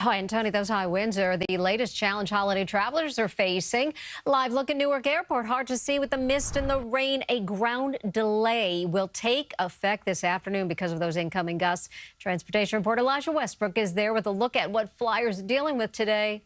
Hi, and Tony, those high winds are the latest challenge holiday travelers are facing. Live look at Newark Airport. Hard to see with the mist and the rain. A ground delay will take effect this afternoon because of those incoming gusts. Transportation reporter Westbrook is there with a look at what flyers are dealing with today.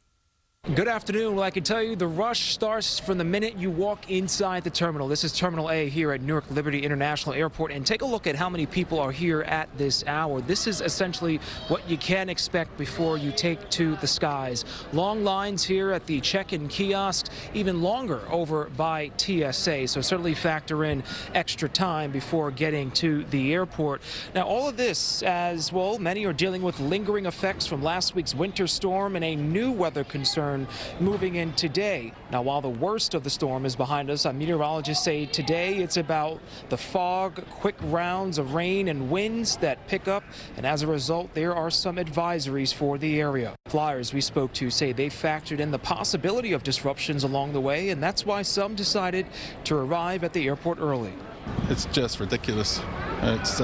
Good afternoon. Well, I can tell you the rush starts from the minute you walk inside the terminal. This is Terminal A here at Newark Liberty International Airport. And take a look at how many people are here at this hour. This is essentially what you can expect before you take to the skies. Long lines here at the check-in kiosks, even longer over by TSA. So certainly factor in extra time before getting to the airport. Now, all of this, as well, many are dealing with lingering effects from last week's winter storm and a new weather concern moving in today. Now, while the worst of the storm is behind us, meteorologists say today it's about the fog, quick rounds of rain and winds that pick up, and as a result, there are some advisories for the area. Flyers we spoke to say they factored in the possibility of disruptions along the way, and that's why some decided to arrive at the airport early. It's just ridiculous. It's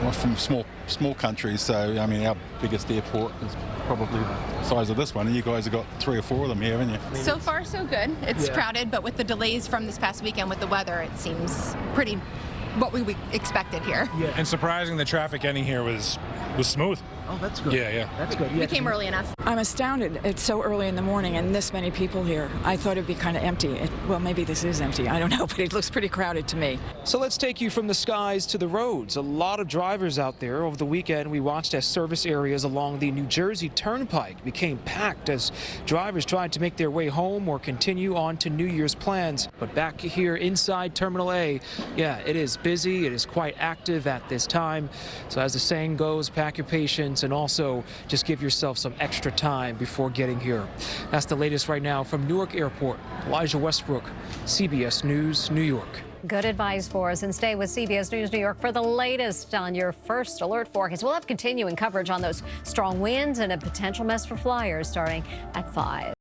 we're from small countries, so I mean our biggest airport is probably the size of this one, and you guys have got 3 or 4 of them here, haven't you? So far so good. It's crowded, but with the delays from this past weekend with the weather, it seems pretty what we expected here. Yeah, and surprising, the traffic getting here was smooth. Oh, that's good. Yeah. That's good. We came early enough. I'm astounded. It's so early in the morning and this many people here. I thought it'd be kind of empty. Well, maybe this is empty. I don't know, but it looks pretty crowded to me. So let's take you from the skies to the roads. A lot of drivers out there. Over the weekend, we watched as service areas along the New Jersey Turnpike became packed as drivers tried to make their way home or continue on to New Year's plans. But back here inside Terminal A, yeah, it is busy. It is quite active at this time. So as the saying goes, pack your patience and also just give yourself some extra time before getting here. That's the latest right now from Newark Airport. Westbrook, CBS News, New York. Good advice for us, and stay with CBS News New York for the latest on your first alert forecast. We'll have continuing coverage on those strong winds and a potential mess for flyers starting at 5.